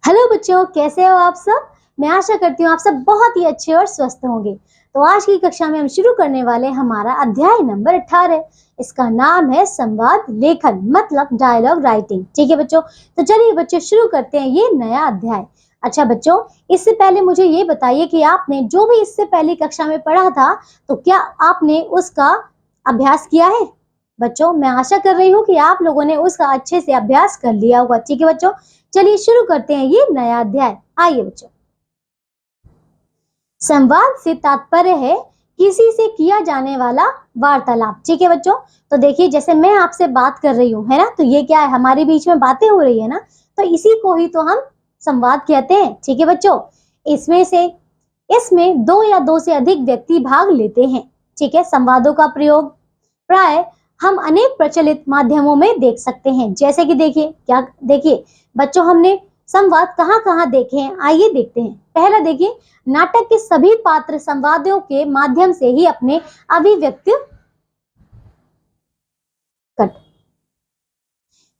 Hello बच्चों, कैसे हो आप सब। मैं आशा करती हूँ आप सब बहुत ही अच्छे और स्वस्थ होंगे। तो आज की कक्षा में हम शुरू करने वाले हमारा अध्याय नंबर 18। इसका नाम है संवाद लेखन, मतलब डायलॉग राइटिंग। ठीक है बच्चों, तो चलिए बच्चों शुरू करते हैं ये नया अध्याय। अच्छा बच्चों, इससे पहले मुझे ये बताइए कि आपने जो भी इससे पहली कक्षा में पढ़ा था, तो क्या आपने उसका अभ्यास किया है। बच्चों, मैं आशा कर रही हूँ कि आप लोगों ने उसका अच्छे से अभ्यास कर लिया होगा। ठीक है बच्चों, चलिए शुरू करते हैं ये नया अध्याय। आइए बच्चों, संवाद से तात्पर्य है किसी से किया जाने वाला वार्तालाप। ठीक है बच्चों, तो देखिए जैसे मैं आपसे बात कर रही हूँ, है ना, तो ये क्या है, हमारे बीच में बातें हो रही है ना, तो इसी को ही तो हम संवाद कहते हैं। ठीक है बच्चों, इसमें दो या दो से अधिक व्यक्ति भाग लेते हैं। ठीक है, संवादों का प्रयोग प्राय हम अनेक प्रचलित माध्यमों में देख सकते हैं। जैसे कि देखिए बच्चों, हमने संवाद कहाँ कहाँ देखे हैं, आइए देखते हैं। पहला देखिए, नाटक के सभी पात्र संवादों के माध्यम से ही अपने अभिव्यक्ति कर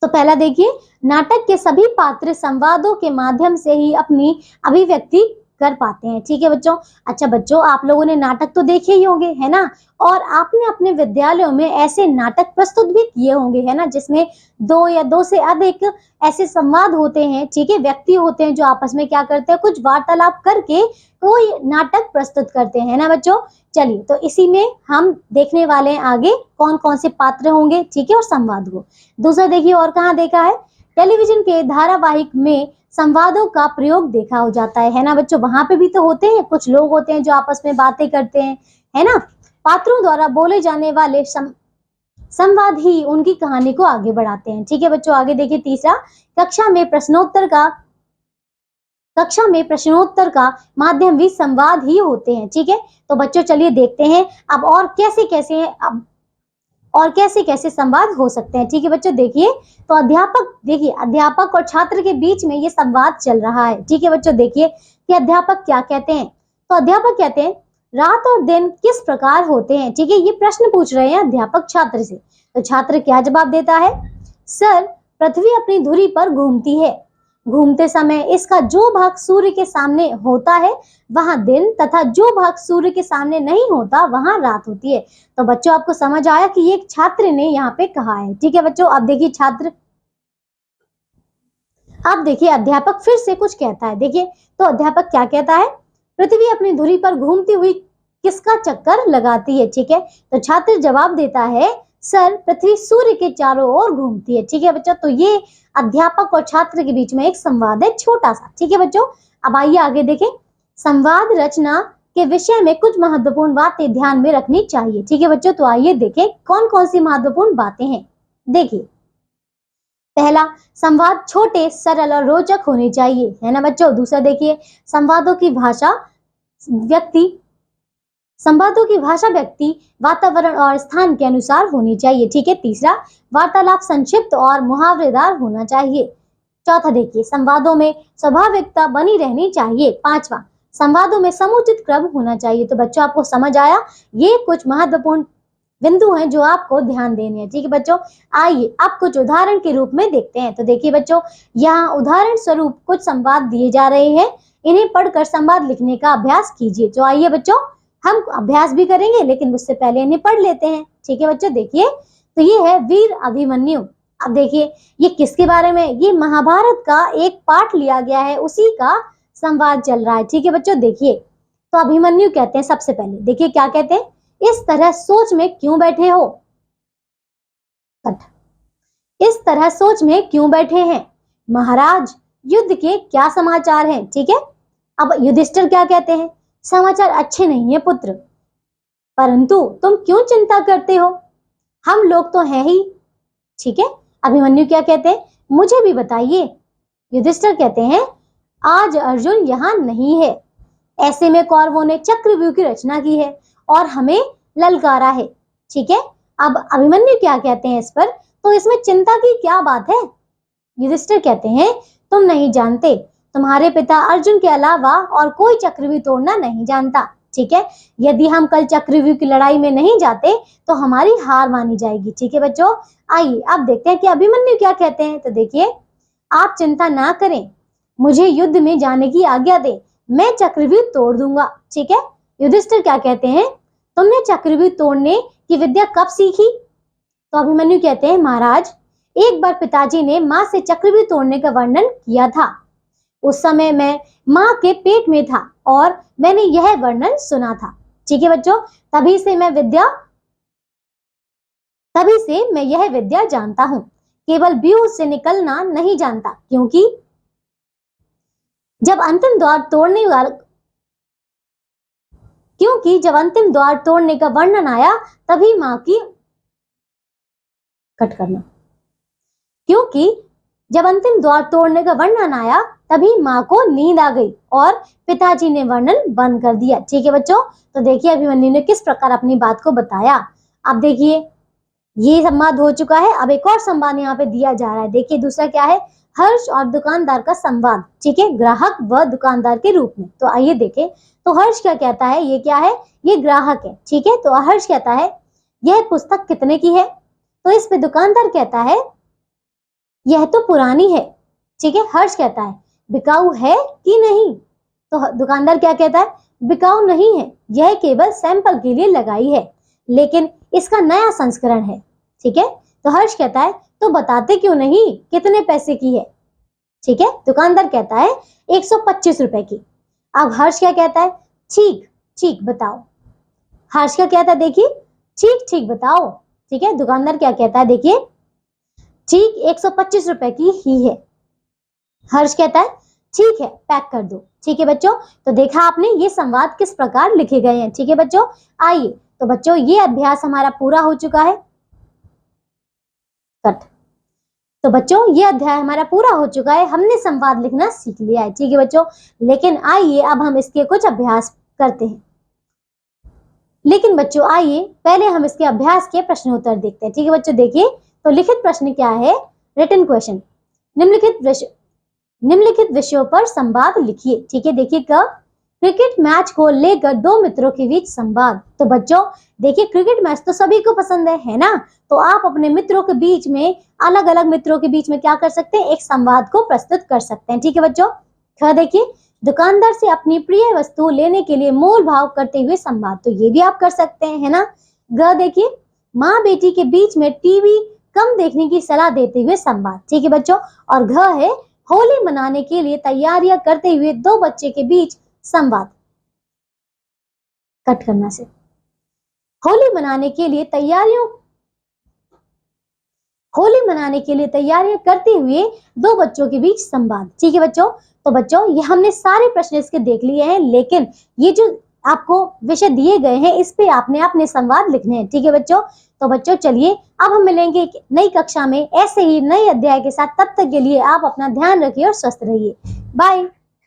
तो पहला देखिए, नाटक के सभी पात्र संवादों के माध्यम से ही अपनी अभिव्यक्ति कर पाते हैं। ठीक है बच्चों। अच्छा बच्चों, आप लोगों ने नाटक तो देखे ही होंगे, है ना, और आपने अपने विद्यालयों में ऐसे नाटक प्रस्तुत भी किए होंगे, है ना, जिसमें दो या दो से अधिक ऐसे संवाद होते हैं। ठीक है, व्यक्ति होते हैं जो आपस में क्या करते हैं, कुछ वार्तालाप करके कोई नाटक प्रस्तुत करते हैं ना बच्चों। चलिए, तो इसी में हम देखने वाले हैं आगे कौन कौन से पात्र होंगे। ठीक है, और संवाद को दूसरा देखिए, और कहाँ देखा है, टेलीविजन के धारावाहिक में संवादों का प्रयोग देखा हो जाता है ना बच्चों। वहां पे भी तो होते हैं, कुछ लोग होते हैं जो आपस में बातें करते हैं, है ना। पात्रों द्वारा बोले जाने वाले संवाद ही उनकी कहानी को आगे बढ़ाते हैं। ठीक है बच्चों, आगे देखिए तीसरा, कक्षा में प्रश्नोत्तर का माध्यम भी संवाद ही होते हैं। ठीक है, तो बच्चों चलिए देखते हैं अब और कैसे कैसे संवाद हो सकते हैं। ठीक है बच्चों, देखिए तो अध्यापक और छात्र के बीच में ये संवाद चल रहा है। ठीक है बच्चों, देखिए कि अध्यापक क्या कहते हैं। तो अध्यापक कहते हैं, रात और दिन किस प्रकार होते हैं। ठीक है, ये प्रश्न पूछ रहे हैं अध्यापक छात्र से। तो छात्र क्या जवाब देता है, सर, पृथ्वी अपनी धुरी पर घूमती है। घूमते समय इसका जो भाग सूर्य के सामने होता है वहां दिन, तथा जो भाग सूर्य के सामने नहीं होता वहां रात होती है। तो बच्चों, आपको समझ आया कि एक छात्र ने यहाँ पे कहा है। ठीक है बच्चों, अब देखिए अध्यापक फिर से कुछ कहता है। देखिए तो अध्यापक क्या कहता है, पृथ्वी अपनी धुरी पर घूमती हुई किसका चक्कर लगाती है। ठीक है, तो छात्र जवाब देता है, सर, पृथ्वी सूर्य के चारों ओर घूमती है। ठीक है बच्चों, तो ये अध्यापक और छात्र के बीच में एक संवाद है, छोटा सा। ठीक है बच्चों, अब आइए आगे देखें। संवाद रचना के विषय में कुछ महत्वपूर्ण बातें ध्यान में रखनी चाहिए। ठीक है बच्चों, तो आइए देखें कौन कौन सी महत्वपूर्ण बातें हैं। देखिए, पहला, संवाद छोटे, सरल और रोचक होने चाहिए, है ना बच्चों। दूसरा देखिए, संवादों की भाषा व्यक्ति वातावरण और स्थान के अनुसार होनी चाहिए। ठीक है। तीसरा, वार्तालाप संक्षिप्त और मुहावरेदार होना चाहिए। चौथा देखिए, संवादों में स्वाभाविकता बनी रहनी चाहिए। पांचवा, संवादों में समुचित क्रम होना चाहिए। तो बच्चों, आपको समझ आया, ये कुछ महत्वपूर्ण बिंदु हैं जो आपको ध्यान देने हैं। ठीक है बच्चों, आइए अब कुछ उदाहरण के रूप में देखते हैं। तो देखिए बच्चों, यहाँ उदाहरण स्वरूप कुछ संवाद दिए जा रहे हैं, इन्हें पढ़कर संवाद लिखने का अभ्यास कीजिए। तो आइए बच्चों, हम अभ्यास भी करेंगे, लेकिन उससे पहले इन्हें पढ़ लेते हैं। ठीक है बच्चों, देखिए तो ये है वीर अभिमन्यु। अब देखिए ये किसके बारे में, ये महाभारत का एक पाठ लिया गया है, उसी का संवाद चल रहा है। ठीक है बच्चों, देखिए तो अभिमन्यु कहते हैं, सबसे पहले देखिए क्या कहते हैं, इस तरह सोच में क्यों बैठे हो, इस तरह सोच में क्यों बैठे हैं महाराज, युद्ध के क्या समाचार हैं। ठीक है, अब युधिष्ठिर क्या कहते हैं, समाचार अच्छे नहीं है पुत्र, परंतु तुम क्यों चिंता करते हो, हम लोग तो हैं ही। ठीक है, अभिमन्यु क्या कहते हैं, मुझे भी बताइए। युधिष्ठिर कहते हैं, आज अर्जुन यहाँ नहीं है, ऐसे में कौरवों ने चक्रव्यूह की रचना की है और हमें ललकारा है। ठीक है, अब अभिमन्यु क्या कहते हैं इस पर, तो इसमें चिंता की क्या बात है। युधिष्ठिर कहते हैं, तुम नहीं जानते, तुम्हारे पिता अर्जुन के अलावा और कोई चक्रव्यूह तोड़ना नहीं जानता। ठीक है, यदि हम कल चक्रव्यूह की लड़ाई में नहीं जाते तो हमारी हार मानी जाएगी। ठीक है बच्चों, आइए अब देखते हैं कि अभिमन्यु क्या कहते हैं। तो देखिए, आप चिंता ना करें, मुझे युद्ध में जाने की आज्ञा दे, मैं चक्रव्यूह तोड़ दूंगा। ठीक है, युधिष्ठिर क्या कहते हैं, तुमने चक्रव्यूह तोड़ने की विद्या कब सीखी? तो अभिमन्यु कहते हैं, महाराज एक बार पिताजी ने माँ से चक्रव्यूह तोड़ने का वर्णन किया था। उस समय मैं माँ के पेट में था और मैंने यह वर्णन सुना था। ठीक है बच्चों, तभी से मैं यह विद्या जानता हूँ, केवल व्यूह से निकलना नहीं जानता, क्योंकि जब अंतिम द्वार तोड़ने का वर्णन आया तभी माँ की जब अंतिम द्वार तोड़ने का वर्णन आया तभी माँ को नींद आ गई और पिताजी ने वर्णन बंद कर दिया। ठीक है बच्चों, तो देखिए अभिमन्यु ने किस प्रकार अपनी बात को बताया। अब देखिए ये संवाद हो चुका है, अब एक और संवाद यहाँ पे दिया जा रहा है। देखिए दूसरा क्या है, हर्ष और दुकानदार का संवाद। ठीक है, ग्राहक व दुकानदार के रूप में। तो आइए देखें, तो हर्ष क्या कहता है, ये क्या है, ये ग्राहक है। ठीक है, तो हर्ष कहता है यह पुस्तक कितने की है? तो इस पे दुकानदार कहता है यह तो पुरानी है। ठीक है, हर्ष कहता है बिकाऊ है कि नहीं? तो दुकानदार क्या कहता है, बिकाऊ नहीं है, यह केवल सैंपल के लिए लगाई है, लेकिन इसका नया संस्करण है। ठीक है, तो हर्ष कहता है तो बताते क्यों नहीं कितने पैसे की है? ठीक है, दुकानदार कहता है 125 रुपए की। अब हर्ष क्या कहता है, ठीक ठीक बताओ। हर्ष क्या कहता है, देखिए ठीक ठीक बताओ। ठीक है, दुकानदार क्या कहता है, देखिए ठीक 125 रुपए की ही है। हर्ष कहता है ठीक है पैक कर दो। ठीक है बच्चों, तो देखा आपने ये संवाद किस प्रकार लिखे गए हैं। ठीक है बच्चों, आइए तो बच्चों ये अभ्यास हमारा पूरा हो चुका है। तो बच्चों ये अध्याय हमारा पूरा हो चुका है, हमने संवाद लिखना सीख लिया है। ठीक है बच्चों, लेकिन आइए अब हम इसके कुछ अभ्यास करते हैं। लेकिन बच्चों आइए पहले हम इसके अभ्यास के प्रश्नोत्तर देखते हैं। ठीक है बच्चों, देखिए तो लिखित प्रश्न क्या है, रिटन क्वेश्चन, निम्नलिखित विषयों पर संवाद लिखिए। ठीक है, देखिए क्रिकेट मैच को लेकर दो मित्रों के बीच संवाद। तो बच्चों देखिए क्रिकेट मैच तो सभी को पसंद है ना? तो आप अपने मित्रों के बीच में, अलग अलग मित्रों के बीच में क्या कर सकते हैं, एक संवाद को प्रस्तुत कर सकते हैं। ठीक है बच्चों, देखिए दुकानदार से अपनी प्रिय वस्तु लेने के लिए मोल भाव करते हुए संवाद, तो ये भी आप कर सकते हैं, है ना? देखिए माँ बेटी के बीच में टीवी कम देखने की सलाह देते हुए संवाद। ठीक है बच्चों, और है होली मनाने के लिए तैयारियां करते हुए दो बच्चे के बीच संवाद। होली मनाने के लिए तैयारियां करते हुए दो बच्चों के बीच संवाद। ठीक है बच्चों, तो बच्चों ये हमने सारे प्रश्न इसके देख लिए हैं, लेकिन ये जो आपको विषय दिए गए हैं इस पे आपने अपने संवाद लिखने हैं। ठीक है बच्चों, तो बच्चों चलिए अब हम मिलेंगे एक नई कक्षा में ऐसे ही नए अध्याय के साथ। तब तक के लिए आप अपना ध्यान रखिए और स्वस्थ रहिए। बाय।